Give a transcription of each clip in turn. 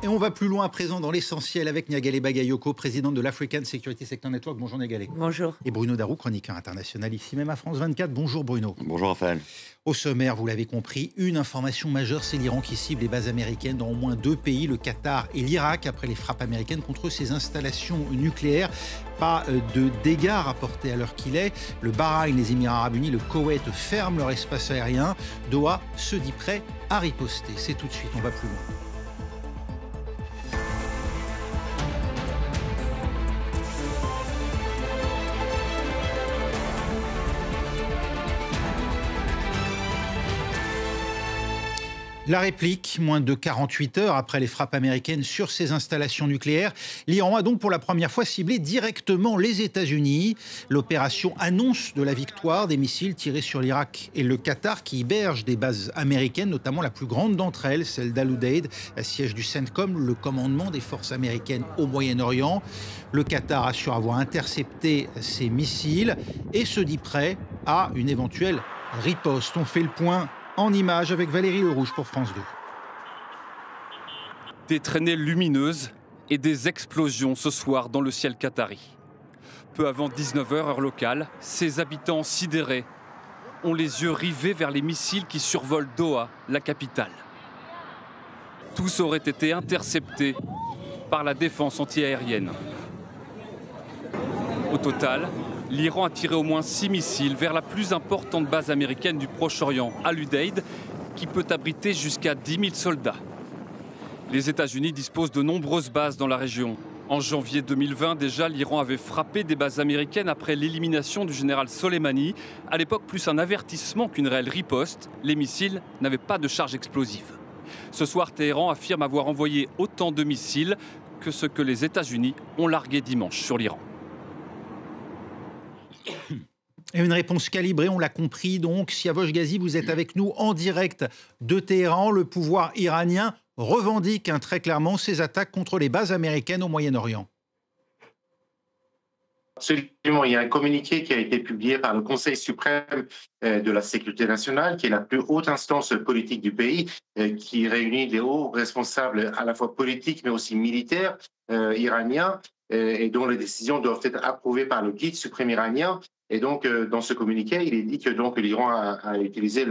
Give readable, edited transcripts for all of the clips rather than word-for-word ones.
Et on va plus loin à présent dans l'essentiel avec Niagale Bagayoko, présidente de l'African Security Sector Network. Bonjour Niagale. Bonjour. Et Bruno Darou, chroniqueur international ici même à France 24. Bonjour Bruno. Bonjour Raphaël. Au sommaire, vous l'avez compris, une information majeure, c'est l'Iran qui cible les bases américaines dans au moins 2 pays, le Qatar et l'Irak, après les frappes américaines contre ses installations nucléaires. Pas de dégâts rapportés à l'heure qu'il est. Le Bahreïn, les Émirats Arabes Unis, le Koweït ferment leur espace aérien. Doha se dit prêt à riposter. C'est tout de suite, on va plus loin. La réplique, moins de 48 heures après les frappes américaines sur ses installations nucléaires. L'Iran a donc pour la première fois ciblé directement les États-Unis. L'opération annonce de la victoire des missiles tirés sur l'Irak et le Qatar qui hébergent des bases américaines, notamment la plus grande d'entre elles, celle d'Al-Udeid, siège du CENTCOM, le commandement des forces américaines au Moyen-Orient. Le Qatar assure avoir intercepté ces missiles et se dit prêt à une éventuelle riposte. On fait le point en images avec Valérie Lerouge pour France 2. Des traînées lumineuses et des explosions ce soir dans le ciel qatari. Peu avant 19h heure locale, ces habitants sidérés ont les yeux rivés vers les missiles qui survolent Doha, la capitale. Tous auraient été interceptés par la défense antiaérienne. Au total, l'Iran a tiré au moins 6 missiles vers la plus importante base américaine du Proche-Orient, Al-Udeid, qui peut abriter jusqu'à 10 000 soldats. Les États-Unis disposent de nombreuses bases dans la région. En janvier 2020, déjà, l'Iran avait frappé des bases américaines après l'élimination du général Soleimani. À l'époque, plus un avertissement qu'une réelle riposte, les missiles n'avaient pas de charge explosive. Ce soir, Téhéran affirme avoir envoyé autant de missiles que ce que les États-Unis ont largué dimanche sur l'Iran. Et une réponse calibrée, on l'a compris donc. Siavosh Ghazi, vous êtes avec nous en direct de Téhéran. Le pouvoir iranien revendique très clairement ses attaques contre les bases américaines au Moyen-Orient. Absolument. Il y a un communiqué qui a été publié par le Conseil suprême de la sécurité nationale, qui est la plus haute instance politique du pays, qui réunit les hauts responsables à la fois politiques mais aussi militaires iraniens, et dont les décisions doivent être approuvées par le guide suprême iranien. Et donc, dans ce communiqué, il est dit que l'Iran a utilisé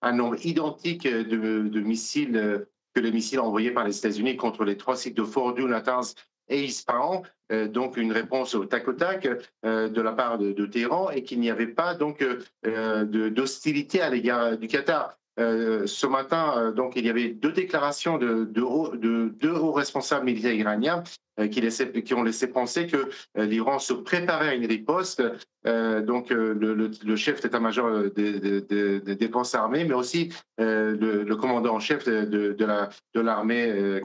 un nombre identique de missiles que les missiles envoyés par les États-Unis contre les 3 sites de Fordow, Natanz et Ispahan. Donc, une réponse au tac de la part de Téhéran, et qu'il n'y avait pas donc d'hostilité à l'égard du Qatar. Ce matin, donc, il y avait 2 déclarations de 2 hauts responsables militaires iraniens qui ont laissé penser que l'Iran se préparait à une riposte. Donc, le chef d'état-major des défenses armées, mais aussi le commandant en chef de l'armée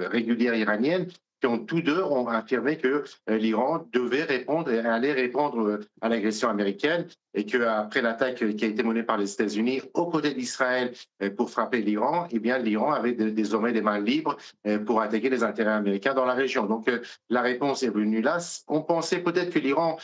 régulière iranienne, qui ont tous deux ont affirmé que l'Iran devait répondre et allait répondre à l'agression américaine, et qu'après l'attaque qui a été menée par les États-Unis aux côtés d'Israël pour frapper l'Iran, eh bien l'Iran avait désormais des mains libres pour attaquer les intérêts américains dans la région. Donc la réponse est venue là. On pensait peut-être que l'Iran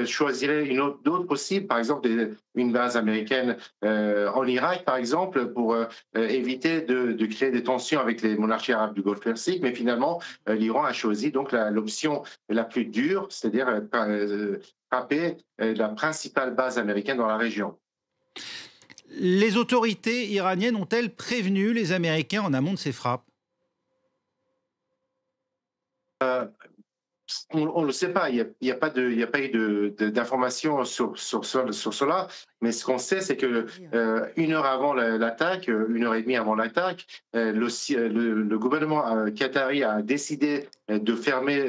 choisirait d'autres possible, par exemple une base américaine en Irak, par exemple, pour éviter de créer des tensions avec les monarchies arabes du Golfe Persique, mais finalement l'Iran a choisi donc l'option la plus dure, c'est-à-dire frapper la principale base américaine dans la région. Les autorités iraniennes ont-elles prévenu les Américains en amont de ces frappes ? On ne le sait pas, il n'y a pas eu d'informations sur cela, mais ce qu'on sait, c'est que 1 heure avant l'attaque, 1 heure et demie avant l'attaque, le gouvernement qatari a décidé de fermer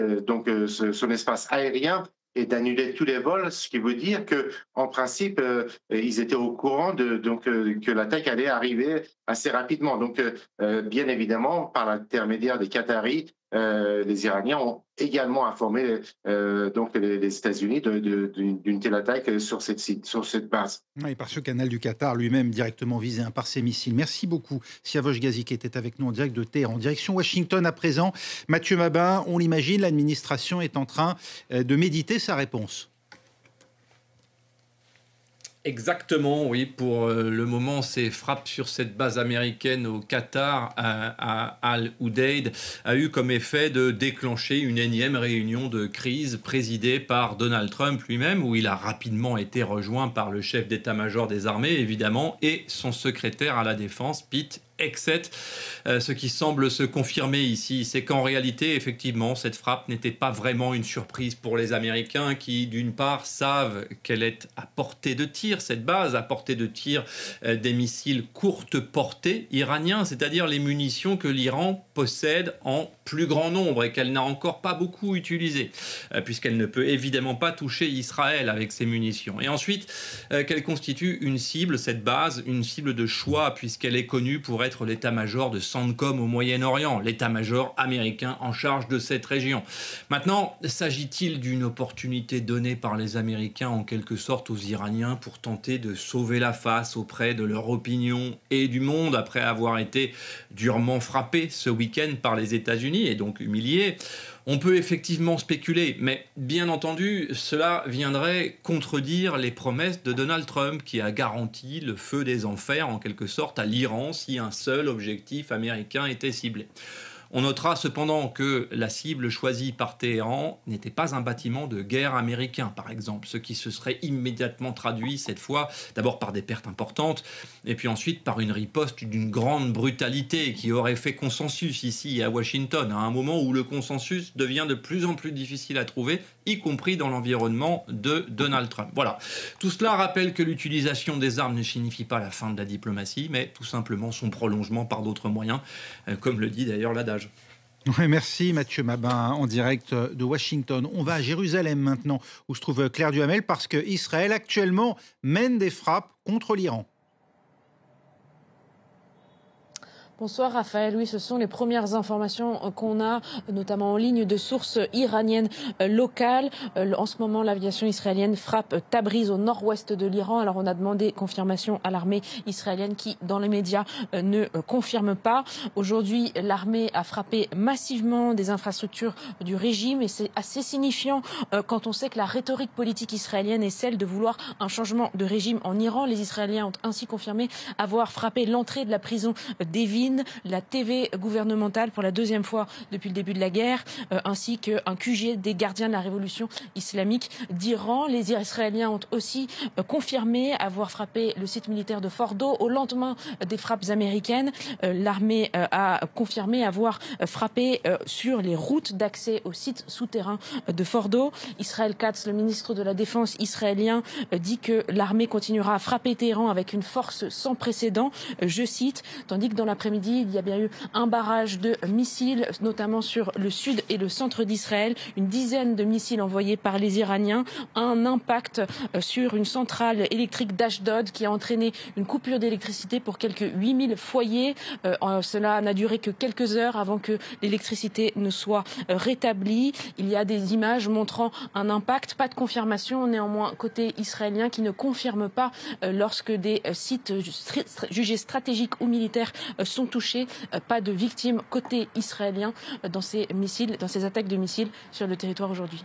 son espace aérien et d'annuler tous les vols, ce qui veut dire que, en principe, ils étaient au courant que l'attaque allait arriver assez rapidement. Donc, bien évidemment, par l'intermédiaire des Qataris, les Iraniens ont également informé les États-Unis d'une telle attaque sur cette base. Oui, par ce canal du Qatar lui-même directement visé par ces missiles. Merci beaucoup, Siavosh Ghazi, qui était avec nous en direct de Téhéran. En direction Washington à présent. Mathieu Mabin, on l'imagine, l'administration est en train de méditer sa réponse. Exactement, oui. Pour le moment, ces frappes sur cette base américaine au Qatar, à Al-Udeid, a eu comme effet de déclencher une énième réunion de crise présidée par Donald Trump lui-même, où il a rapidement été rejoint par le chef d'état-major des armées, évidemment, et son secrétaire à la défense, Pete Hegseth. Ce qui semble se confirmer ici, c'est qu'en réalité, effectivement, cette frappe n'était pas vraiment une surprise pour les Américains qui, d'une part, savent qu'elle est à portée de tir, cette base, à portée de tir des missiles courte portée iraniens, c'est-à-dire les munitions que l'Iran possède en plus grand nombre et qu'elle n'a encore pas beaucoup utilisées, puisqu'elle ne peut évidemment pas toucher Israël avec ces munitions. Et ensuite, qu'elle constitue une cible, cette base, une cible de choix, puisqu'elle est connue pour être l'état-major de CENTCOM au Moyen-Orient, l'état-major américain en charge de cette région. Maintenant, s'agit-il d'une opportunité donnée par les Américains en quelque sorte aux Iraniens pour tenter de sauver la face auprès de leur opinion et du monde après avoir été durement frappés ce week-end par les États-Unis et donc humiliés? On peut effectivement spéculer, mais bien entendu, cela viendrait contredire les promesses de Donald Trump qui a garanti le feu des enfers, en quelque sorte, à l'Iran si un seul objectif américain était ciblé. On notera cependant que la cible choisie par Téhéran n'était pas un bâtiment de guerre américain, par exemple, ce qui se serait immédiatement traduit cette fois d'abord par des pertes importantes et puis ensuite par une riposte d'une grande brutalité qui aurait fait consensus ici à Washington, à un moment où le consensus devient de plus en plus difficile à trouver, y compris dans l'environnement de Donald Trump. Voilà. Tout cela rappelle que l'utilisation des armes ne signifie pas la fin de la diplomatie, mais tout simplement son prolongement par d'autres moyens, comme le dit d'ailleurs l'adage. Ouais, merci Mathieu Mabin en direct de Washington. On va à Jérusalem maintenant où se trouve Claire Duhamel parce que Israël actuellement mène des frappes contre l'Iran. Bonsoir Raphaël, oui ce sont les premières informations qu'on a notamment en ligne de sources iraniennes locales. En ce moment l'aviation israélienne frappe Tabriz au nord-ouest de l'Iran. Alors on a demandé confirmation à l'armée israélienne qui dans les médias ne confirme pas. Aujourd'hui l'armée a frappé massivement des infrastructures du régime et c'est assez signifiant quand on sait que la rhétorique politique israélienne est celle de vouloir un changement de régime en Iran. Les Israéliens ont ainsi confirmé avoir frappé l'entrée de la prison d'Evin, la TV gouvernementale pour la deuxième fois depuis le début de la guerre, ainsi qu'un QG des gardiens de la révolution islamique d'Iran. Les Israéliens ont aussi confirmé avoir frappé le site militaire de Fordo au lendemain des frappes américaines. L'armée a confirmé avoir frappé sur les routes d'accès au site souterrain de Fordo. Israël Katz, le ministre de la Défense israélien, dit que l'armée continuera à frapper Téhéran avec une force sans précédent, je cite, tandis que dans l'après-midi, il y a bien eu un barrage de missiles, notamment sur le sud et le centre d'Israël. Une dizaine de missiles envoyés par les Iraniens. Un impact sur une centrale électrique d'Ashdod qui a entraîné une coupure d'électricité pour quelques 8000 foyers. Cela n'a duré que quelques heures avant que l'électricité ne soit rétablie. Il y a des images montrant un impact. Pas de confirmation néanmoins côté israélien qui ne confirme pas lorsque des sites jugés stratégiques ou militaires sont touchés. Pas de victimes côté israélien dans ces missiles, dans ces attaques de missiles sur le territoire aujourd'hui.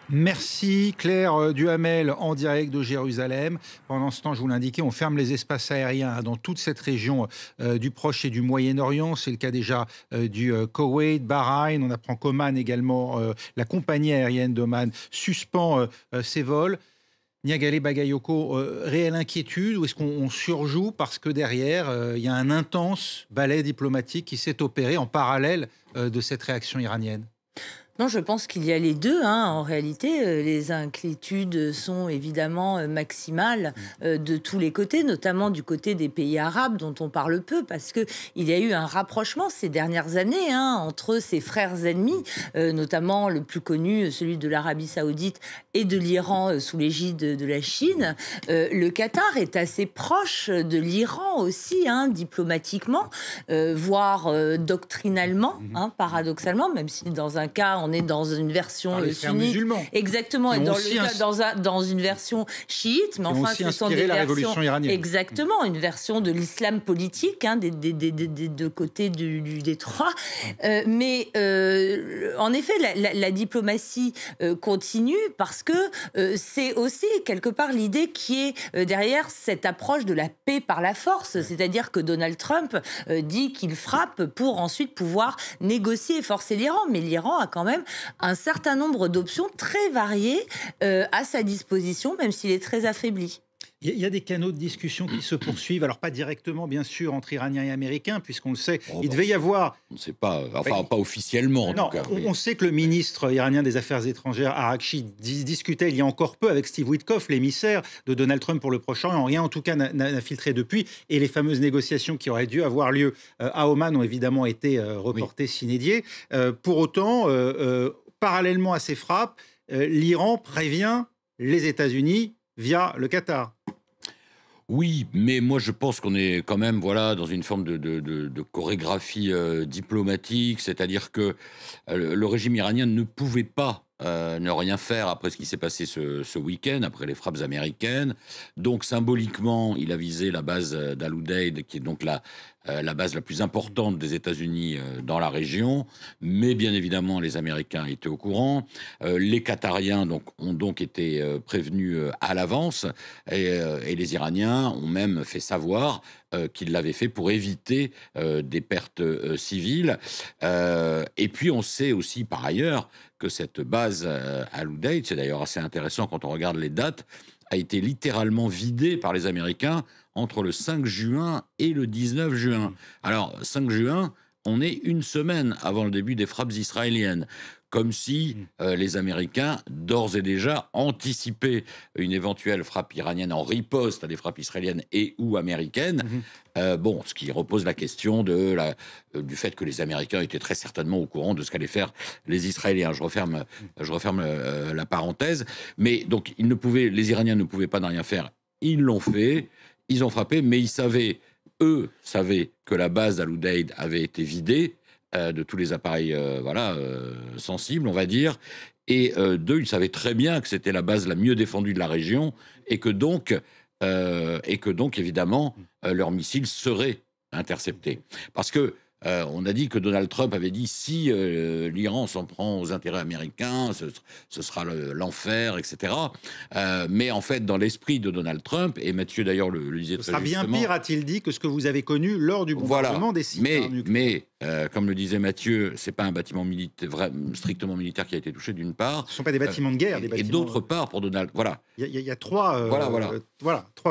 Merci Claire Duhamel en direct de Jérusalem. Pendant ce temps, je vous l'indiquais, on ferme les espaces aériens dans toute cette région du Proche et du Moyen-Orient. C'est le cas déjà du Koweït, Bahreïn. On apprend qu'Oman également, la compagnie aérienne d'Oman suspend ses vols. Niagale Bagayoko, réelle inquiétude ou est-ce qu'on surjoue parce que derrière, il y a un intense ballet diplomatique qui s'est opéré en parallèle de cette réaction iranienne? Non, je pense qu'il y a les deux. En réalité, les inquiétudes sont évidemment maximales de tous les côtés, notamment du côté des pays arabes dont on parle peu, parce qu'il y a eu un rapprochement ces dernières années entre ces frères ennemis, notamment le plus connu, celui de l'Arabie Saoudite et de l'Iran sous l'égide de la Chine. Le Qatar est assez proche de l'Iran aussi, diplomatiquement, voire doctrinalement, paradoxalement, même si dans un cas, on on est dans une version sunnite. Exactement, et dans le cas, dans une version chiite, mais enfin, ce sont des versions... Exactement, une version de l'islam politique, des deux côtés du détroit. Mais en effet, la diplomatie continue parce que c'est aussi quelque part l'idée qui est derrière cette approche de la paix par la force, c'est-à-dire que Donald Trump dit qu'il frappe pour ensuite pouvoir négocier et forcer l'Iran, mais l'Iran a quand même un certain nombre d'options très variées à sa disposition, même s'il est très affaibli. Il y a des canaux de discussion qui se poursuivent, alors pas directement bien sûr entre Iraniens et Américains, puisqu'on le sait, il devait y avoir... On ne sait pas, enfin pas officiellement en tout cas. On sait que le ministre iranien des Affaires étrangères, Araghchi, discutait il y a encore peu avec Steve Witkoff, l'émissaire de Donald Trump pour le Proche-Orient. Rien en tout cas n'a filtré depuis, et les fameuses négociations qui auraient dû avoir lieu à Oman ont évidemment été reportées sine die. Pour autant, parallèlement à ces frappes, l'Iran prévient les États-Unis via le Qatar. Oui, mais moi je pense qu'on est quand même dans une forme de chorégraphie diplomatique, c'est-à-dire que le régime iranien ne pouvait pas ne rien faire après ce qui s'est passé ce week-end, après les frappes américaines. Donc symboliquement, il a visé la base d'Al-Udeid, qui est donc la base la plus importante des États-Unis dans la région. Mais bien évidemment, les Américains étaient au courant. Les Qatariens ont donc été prévenus à l'avance. Et les Iraniens ont même fait savoir qu'ils l'avaient fait pour éviter des pertes civiles. Et puis on sait aussi par ailleurs que cette base Al-Udeid, c'est d'ailleurs assez intéressant quand on regarde les dates, a été littéralement vidée par les Américains entre le 5 juin et le 19 juin. Alors, 5 juin, on est une semaine avant le début des frappes israéliennes. Comme si les Américains, d'ores et déjà, anticipaient une éventuelle frappe iranienne en riposte à des frappes israéliennes et ou américaines. Ce qui repose la question du fait que les Américains étaient très certainement au courant de ce qu'allaient faire les Israéliens. Je referme la parenthèse. Mais donc, les Iraniens ne pouvaient pas ne rien faire. Ils l'ont fait, ils ont frappé, mais eux savaient que la base d'Al-Udeid avait été vidée de tous les appareils sensibles, on va dire. Et ils savaient très bien que c'était la base la mieux défendue de la région et que donc évidemment, leurs missiles seraient interceptés. Parce que on a dit que Donald Trump avait dit si l'Iran s'en prend aux intérêts américains, ce sera l'enfer, etc. Mais en fait, dans l'esprit de Donald Trump, et Mathieu d'ailleurs le disait très justement... Ce sera bien pire, a-t-il dit, que ce que vous avez connu lors du bombardement des sites nucléaires. Mais comme le disait Mathieu, c'est pas un bâtiment strictement militaire qui a été touché, d'une part. Ce ne sont pas des bâtiments de guerre, des bâtiments... Et d'autre part, pour Donald... Il y a trois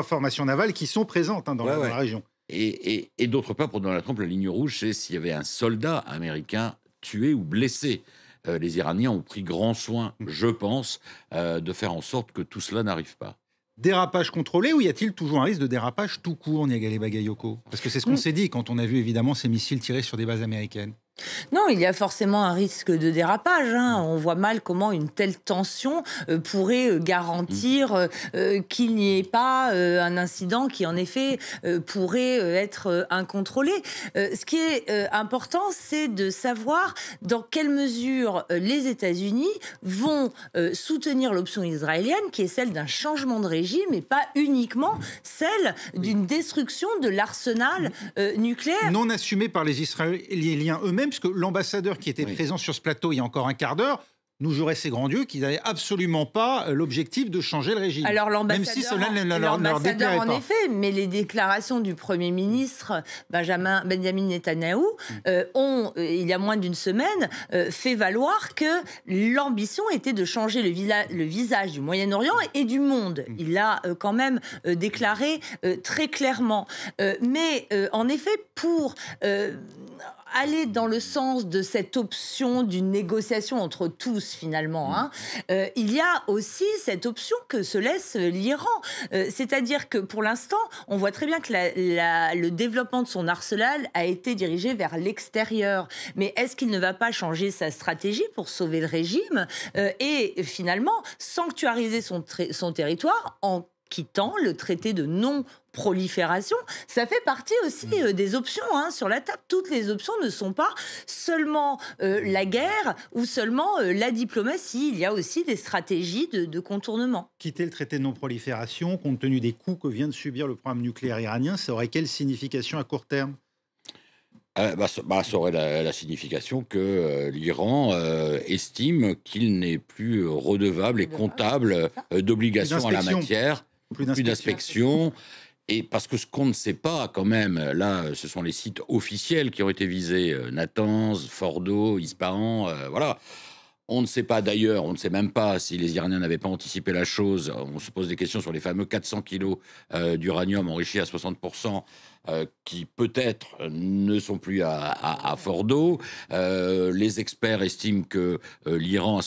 formations navales qui sont présentes dans la région. Et d'autre part, pour Donald Trump, la ligne rouge, c'est s'il y avait un soldat américain tué ou blessé. Les Iraniens ont pris grand soin, je pense, de faire en sorte que tout cela n'arrive pas. Dérapage contrôlé, ou y a-t-il toujours un risque de dérapage tout court, Niagalé Bagayoko? Parce que c'est ce qu'on s'est dit quand on a vu évidemment ces missiles tirés sur des bases américaines. Non, il y a forcément un risque de dérapage. On voit mal comment une telle tension pourrait garantir qu'il n'y ait pas un incident qui, en effet, pourrait être incontrôlé. Ce qui est important, c'est de savoir dans quelle mesure les États-Unis vont soutenir l'option israélienne, qui est celle d'un changement de régime et pas uniquement celle d'une destruction de l'arsenal nucléaire. Non assumée par les Israéliens eux-mêmes, parce que l'ambassadeur qui était présent sur ce plateau il y a encore un quart d'heure nous jurait ses grands dieux qu'ils n'avaient absolument pas l'objectif de changer le régime. Alors même si cela ne leur déplairait pas. En effet, mais les déclarations du Premier ministre Benjamin Netanyahou ont, il y a moins d'une semaine, fait valoir que l'ambition était de changer le visage du Moyen-Orient et du monde. Il l'a quand même déclaré très clairement. Mais en effet, pour... aller dans le sens de cette option d'une négociation entre tous, finalement, il y a aussi cette option que se laisse l'Iran. C'est-à-dire que, pour l'instant, on voit très bien que le développement de son arsenal a été dirigé vers l'extérieur. Mais est-ce qu'il ne va pas changer sa stratégie pour sauver le régime et, finalement, sanctuariser son territoire en quittant le traité de non-prolifération. Ça fait partie aussi des options sur la table. Toutes les options ne sont pas seulement la guerre ou seulement la diplomatie. Il y a aussi des stratégies de contournement. Quitter le traité de non-prolifération, compte tenu des coups que vient de subir le programme nucléaire iranien, ça aurait quelle signification à court terme ? Ça aurait la signification que l'Iran estime qu'il n'est plus redevable et comptable d'obligations en la matière, plus d'inspection. Et parce que ce qu'on ne sait pas quand même, là, ce sont les sites officiels qui ont été visés, Natanz, Fordo, Ispahan, voilà. On ne sait pas d'ailleurs, on ne sait même pas si les Iraniens n'avaient pas anticipé la chose. On se pose des questions sur les fameux 400 kilos d'uranium enrichi à 60%, qui peut-être ne sont plus à Fordo. Les experts estiment que l'Iran a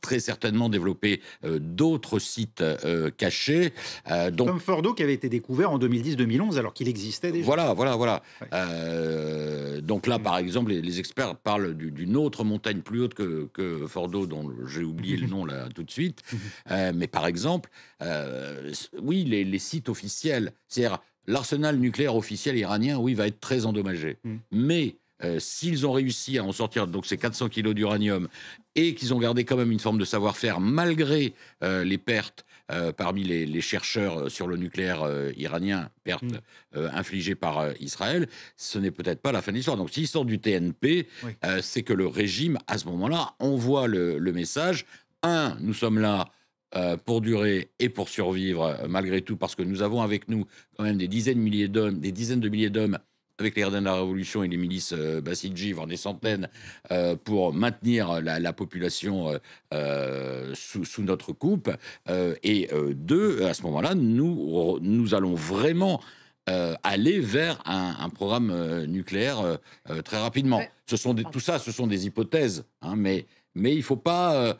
très certainement développer d'autres sites cachés. Comme Fordo qui avait été découvert en 2010-2011 alors qu'il existait déjà. Voilà. Ouais. Donc là, par exemple, les experts parlent d'une autre montagne plus haute que Fordo, dont j'ai oublié le nom là tout de suite. Mais par exemple, oui, les sites officiels, c'est-à-dire l'arsenal nucléaire officiel iranien, oui, va être très endommagé. Mais s'ils ont réussi à en sortir donc ces 400 kilos d'uranium et qu'ils ont gardé quand même une forme de savoir-faire malgré les pertes parmi les chercheurs sur le nucléaire iranien, pertes infligées par Israël, ce n'est peut-être pas la fin de l'histoire. Donc s'ils sortent du TNP, c'est que le régime, à ce moment-là, envoie le message, nous sommes là pour durer et pour survivre malgré tout, parce que nous avons avec nous quand même des dizaines de milliers d'hommes avec les gardiens de la Révolution et les milices Bassidji, voire des centaines, pour maintenir la population sous notre coupe. Et à ce moment-là, nous allons vraiment aller vers un programme nucléaire très rapidement. Ouais. Tout ça, ce sont des hypothèses, mais il ne faut pas...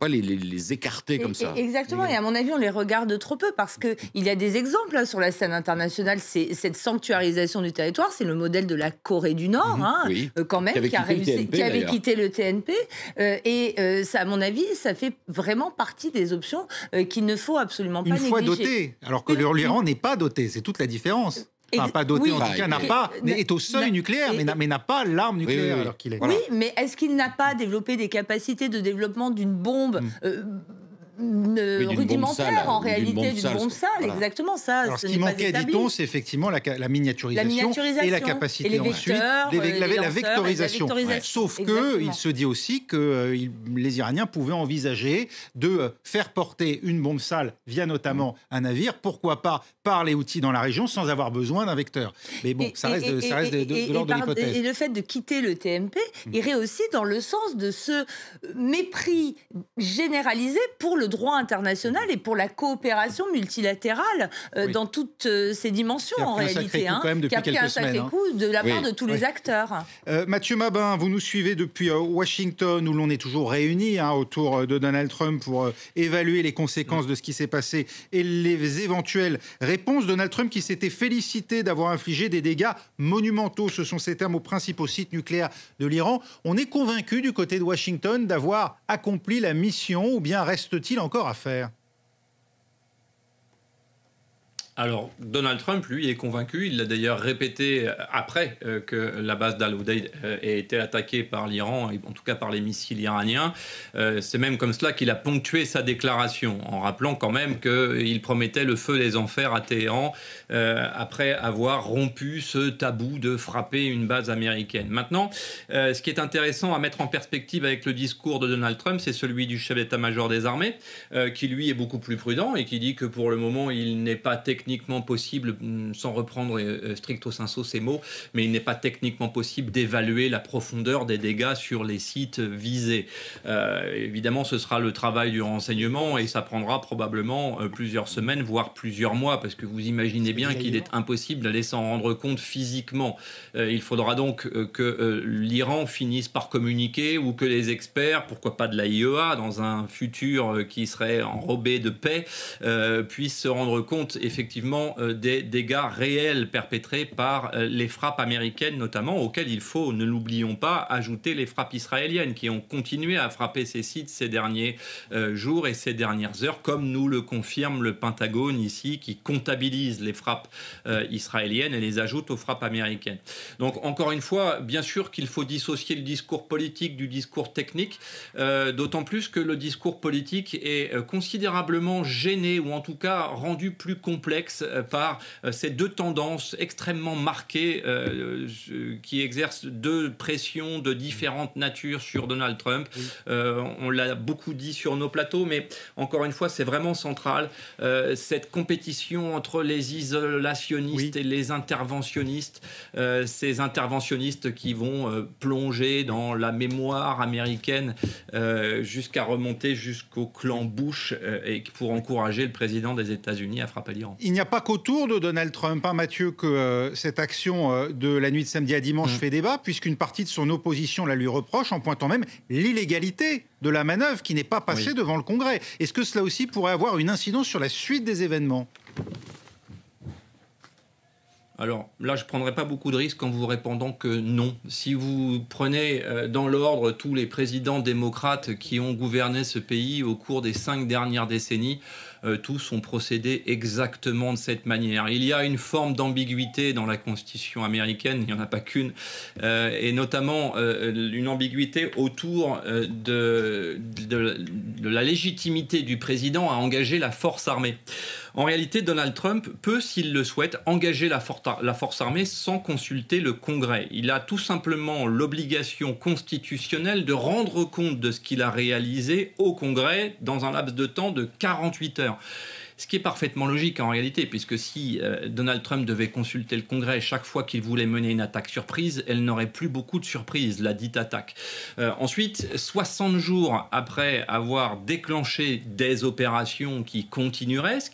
les écarter comme ça. Exactement, et à mon avis, on les regarde trop peu, parce qu'il y a des exemples là, sur la scène internationale. Cette sanctuarisation du territoire, c'est le modèle de la Corée du Nord, quand même, qui avait quitté le TNP. Ça, à mon avis, ça fait vraiment partie des options qu'il ne faut absolument pas négliger. Une fois doté, alors que l'Iran n'est pas doté, c'est toute la différence. Enfin, pas doté, en tout cas, est au seuil nucléaire, mais n'a pas l'arme nucléaire alors qu'il est. Oui, mais est-ce qu'il n'a pas développé des capacités de développement d'une bombe rudimentaire, en réalité, d'une bombe sale, voilà. Exactement ça. Alors, ce qui manquait, dit-on, c'est effectivement la miniaturisation et la capacité ensuite, la vectorisation. Sauf qu'il se dit aussi que les Iraniens pouvaient envisager de faire porter une bombe sale via notamment un navire, pourquoi pas par les Houthis dans la région, sans avoir besoin d'un vecteur. Mais bon, ça reste de l'ordre de l'hypothèse. Et le fait de quitter le TNP irait aussi dans le sens de ce mépris généralisé pour le droit international et pour la coopération multilatérale dans toutes ces dimensions, en réalité. Qui a pris un sacré coup de la part de tous les acteurs. Mathieu Mabin, vous nous suivez depuis Washington, où l'on est toujours réunis autour de Donald Trump pour évaluer les conséquences de ce qui s'est passé et les éventuelles réponses. Donald Trump qui s'était félicité d'avoir infligé des dégâts monumentaux, ce sont ces termes, aux principaux sites nucléaires de l'Iran. On est convaincu du côté de Washington d'avoir accompli la mission, ou bien reste-t-il encore à faire ? Alors, Donald Trump, lui, est convaincu. Il l'a d'ailleurs répété après que la base d'Al-Udeid ait été attaquée par l'Iran, en tout cas par les missiles iraniens. C'est même comme cela qu'il a ponctué sa déclaration, en rappelant quand même qu'il promettait le feu des enfers à Téhéran après avoir rompu ce tabou de frapper une base américaine. Maintenant, ce qui est intéressant à mettre en perspective avec le discours de Donald Trump, c'est celui du chef d'état-major des armées, qui lui est beaucoup plus prudent et qui dit que pour le moment, il n'est pas techniquement possible, sans reprendre stricto sensu ces mots, mais il n'est pas techniquement possible d'évaluer la profondeur des dégâts sur les sites visés. Évidemment, ce sera le travail du renseignement et ça prendra probablement plusieurs semaines, voire plusieurs mois, parce que vous imaginez bien qu'il est impossible d'aller s'en rendre compte physiquement. Il faudra donc que l'Iran finisse par communiquer, ou que les experts, pourquoi pas de l'AIEA, dans un futur qui serait enrobé de paix, puissent se rendre compte effectivement effectivement des dégâts réels perpétrés par les frappes américaines notamment, auxquelles il faut, ne l'oublions pas, ajouter les frappes israéliennes qui ont continué à frapper ces sites ces derniers jours et ces dernières heures, comme nous le confirme le Pentagone ici, qui comptabilise les frappes israéliennes et les ajoute aux frappes américaines. Donc encore une fois, bien sûr qu'il faut dissocier le discours politique du discours technique, d'autant plus que le discours politique est considérablement gêné, ou en tout cas rendu plus complexe par ces deux tendances extrêmement marquées qui exercent deux pressions de différentes natures sur Donald Trump. On l'a beaucoup dit sur nos plateaux, mais encore une fois, c'est vraiment central. Cette compétition entre les isolationnistes et les interventionnistes, ces interventionnistes qui vont plonger dans la mémoire américaine jusqu'à remonter jusqu'au clan Bush et pour encourager le président des États-Unis à frapper l'Iran. Il n'y a pas qu'autour de Donald Trump, hein, Mathieu, que cette action de la nuit de samedi à dimanche fait débat, puisqu'une partie de son opposition la lui reproche en pointant même l'illégalité de la manœuvre qui n'est pas passée devant le Congrès. Est-ce que cela aussi pourrait avoir une incidence sur la suite des événements ? Alors là, je ne prendrai pas beaucoup de risques en vous répondant que non. Si vous prenez dans l'ordre tous les présidents démocrates qui ont gouverné ce pays au cours des 5 dernières décennies, tous ont procédé exactement de cette manière. Il y a une forme d'ambiguïté dans la Constitution américaine, il n'y en a pas qu'une, et notamment une ambiguïté autour de la légitimité du président à engager la force armée. En réalité, Donald Trump peut, s'il le souhaite, engager la force armée sans consulter le Congrès. Il a tout simplement l'obligation constitutionnelle de rendre compte de ce qu'il a réalisé au Congrès dans un laps de temps de 48 heures. Ce qui est parfaitement logique en réalité, puisque si Donald Trump devait consulter le Congrès chaque fois qu'il voulait mener une attaque surprise, elle n'aurait plus beaucoup de surprises, la dite attaque. Ensuite, 60 jours après avoir déclenché des opérations qui continueraient, ce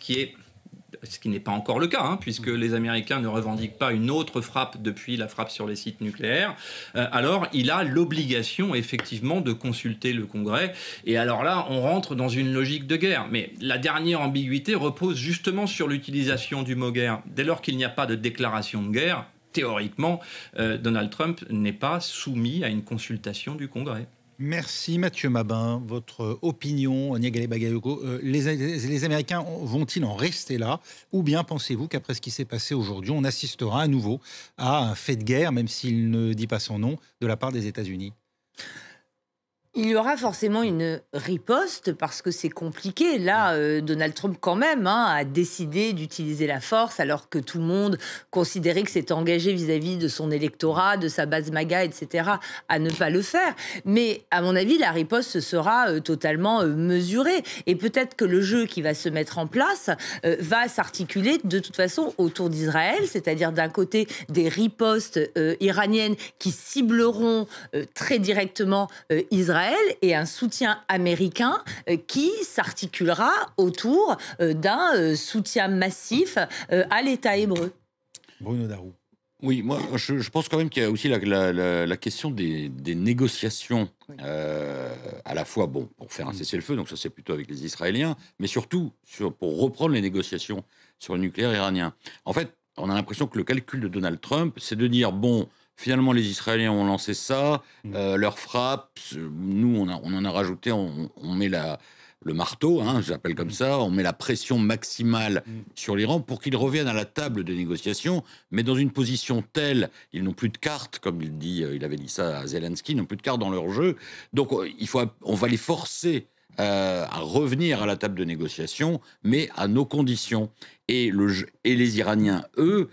qui n'est pas encore le cas, puisque les Américains ne revendiquent pas une autre frappe depuis la frappe sur les sites nucléaires, alors il a l'obligation effectivement de consulter le Congrès. Et alors là, on rentre dans une logique de guerre. Mais la dernière ambiguïté repose justement sur l'utilisation du mot guerre. Dès lors qu'il n'y a pas de déclaration de guerre, théoriquement, Donald Trump n'est pas soumis à une consultation du Congrès. Merci Mathieu Mabin. Votre opinion, Niagale Bagayoko, les Américains vont-ils en rester là? Ou bien pensez-vous qu'après ce qui s'est passé aujourd'hui, on assistera à nouveau à un fait de guerre, même s'il ne dit pas son nom, de la part des États-Unis? Il y aura forcément une riposte parce que c'est compliqué. Là, Donald Trump, quand même, a décidé d'utiliser la force alors que tout le monde considérait que c'était engagé vis-à-vis de son électorat, de sa base MAGA, etc., à ne pas le faire. Mais, à mon avis, la riposte sera totalement mesurée. Et peut-être que le jeu qui va se mettre en place va s'articuler de toute façon autour d'Israël, c'est-à-dire d'un côté des ripostes iraniennes qui cibleront très directement Israël, et un soutien américain qui s'articulera autour d'un soutien massif à l'État hébreu. Bruno Darroux. Oui, moi je pense quand même qu'il y a aussi la question des négociations, à la fois pour faire un cessez-le-feu, donc ça c'est plutôt avec les Israéliens, mais surtout pour reprendre les négociations sur le nucléaire iranien. En fait, on a l'impression que le calcul de Donald Trump, c'est de dire, finalement, les Israéliens ont lancé ça, leur frappe, nous, on en a rajouté, on met le marteau, j'appelle comme ça, on met la pression maximale sur l'Iran pour qu'ils reviennent à la table des négociations, mais dans une position telle, ils n'ont plus de cartes, comme il avait dit ça à Zelensky, ils n'ont plus de cartes dans leur jeu, donc on va les forcer à revenir à la table de négociation, mais à nos conditions. Et les Iraniens, eux,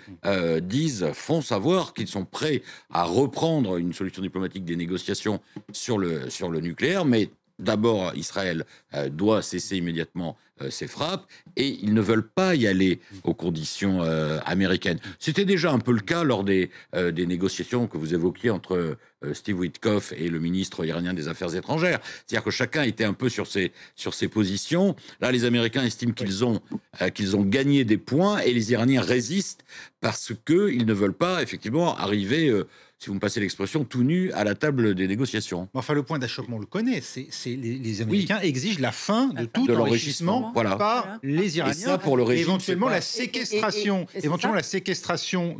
font savoir qu'ils sont prêts à reprendre une solution diplomatique des négociations sur le nucléaire, mais d'abord, Israël doit cesser immédiatement ses frappes, et ils ne veulent pas y aller aux conditions américaines. C'était déjà un peu le cas lors des négociations que vous évoquiez entre Steve Witkoff et le ministre iranien des Affaires étrangères. C'est-à-dire que chacun était un peu sur ses positions. Là, les Américains estiment qu'ils ont gagné des points, et les Iraniens résistent parce qu'ils ne veulent pas, effectivement, arriver si vous me passez l'expression, tout nu à la table des négociations. Enfin, le point d'achoppement, on le connaît. Les Américains exigent la fin de tout enrichissement par les Iraniens. Et ça, pour le régime, éventuellement, la séquestration, la séquestration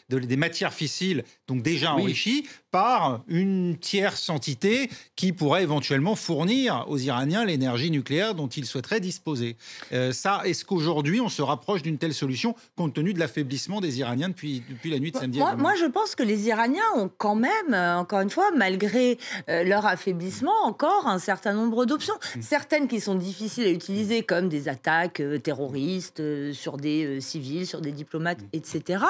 des matières fissiles, donc déjà enrichies, par une tierce entité qui pourrait éventuellement fournir aux Iraniens l'énergie nucléaire dont ils souhaiteraient disposer. Est-ce qu'aujourd'hui, on se rapproche d'une telle solution compte tenu de l'affaiblissement des Iraniens depuis la nuit de samedi? Moi, je pense que les Iraniens ont quand même, encore une fois, malgré leur affaiblissement, encore un certain nombre d'options. Certaines qui sont difficiles à utiliser, comme des attaques terroristes sur des civils, sur des diplomates, etc.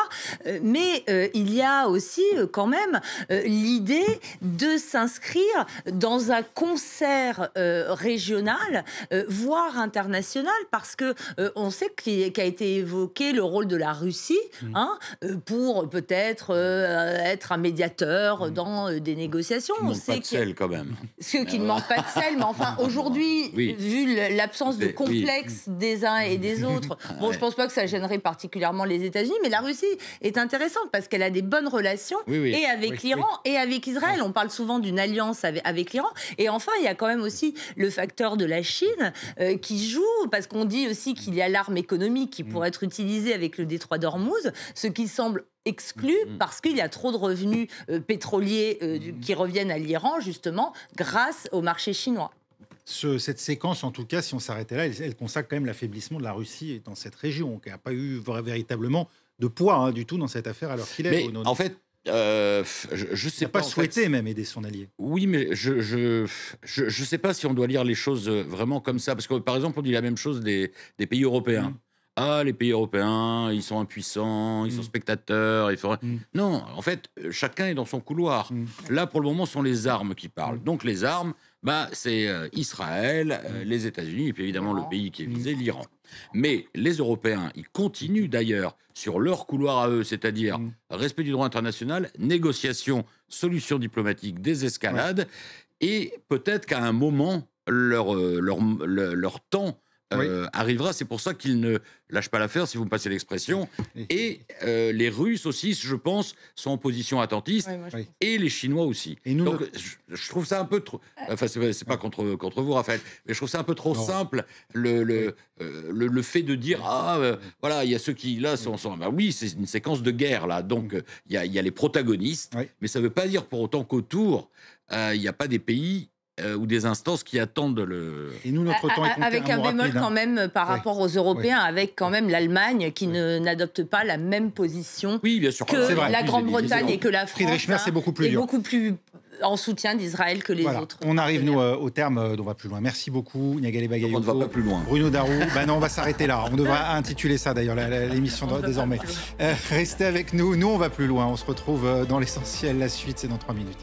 Mais il y a aussi quand même l'idée de s'inscrire dans un concert régional, voire international, parce que on sait qu'a été évoqué le rôle de la Russie pour peut-être être un médiateur dans des négociations. On sait pas de sel quand même. Ceux qui ne manquent pas de sel, mais enfin aujourd'hui, vu l'absence de complexe des uns et des autres, je pense pas que ça gênerait particulièrement les États-Unis, mais la Russie est intéressante parce qu'elle a des bonnes relations et avec l'Iran et avec Israël. On parle souvent d'une alliance avec l'Iran. Et enfin, il y a quand même aussi le facteur de la Chine qui joue, parce qu'on dit aussi qu'il y a l'arme économique qui pourrait être utilisée avec le détroit d'Ormuz, ce qui semble exclu parce qu'il y a trop de revenus pétroliers qui reviennent à l'Iran, justement, grâce au marché chinois. Cette séquence, en tout cas, si on s'arrêtait là, elle consacre quand même l'affaiblissement de la Russie dans cette région, qui n'a pas eu véritablement de poids du tout dans cette affaire alors qu'il est. Mais en fait, je sais pas. Il n'a pas souhaité même aider son allié. Oui, mais je sais pas si on doit lire les choses vraiment comme ça, parce que par exemple, on dit la même chose des pays européens. Ah, les pays européens, ils sont impuissants, ils sont spectateurs. Non, en fait, chacun est dans son couloir. Là, pour le moment, ce sont les armes qui parlent. Donc, les armes, c'est Israël, les États-Unis, et puis évidemment le pays qui est visé, l'Iran. Mais les Européens, ils continuent d'ailleurs sur leur couloir à eux, c'est-à-dire respect du droit international, négociation, solution diplomatique, désescalade, et peut-être qu'à un moment, leur temps arrivera. C'est pour ça qu'ils ne lâchent pas l'affaire, si vous me passez l'expression. Et les Russes aussi, je pense, sont en position attentiste, et les Chinois aussi. Et donc, je trouve ça un peu trop... Enfin, c'est pas contre vous, Raphaël, mais je trouve ça un peu trop simple, le fait de dire, voilà, il y a ceux qui, là, sont oui, c'est une séquence de guerre, là, donc il y a les protagonistes, mais ça ne veut pas dire pour autant qu'autour, il n'y a pas des pays ou des instances qui attendent le... Et nous, notre temps est compté. Avec un bémol quand même par rapport aux Européens, avec quand même l'Allemagne qui n'adopte pas la même position bien sûr, que la Grande-Bretagne et que la France. Friedrich Merz, c'est beaucoup plus dur. Beaucoup plus en soutien d'Israël que les autres. On arrive, nous, au terme d'on va plus loin. Merci beaucoup, Niagalé Bagayoko. On ne va pas plus loin. Bruno Darou. Non, on va s'arrêter là. On devra intituler ça, d'ailleurs, l'émission désormais. Restez avec nous. Nous, on va plus loin. On se retrouve dans l'essentiel. La suite, c'est dans 3 minutes.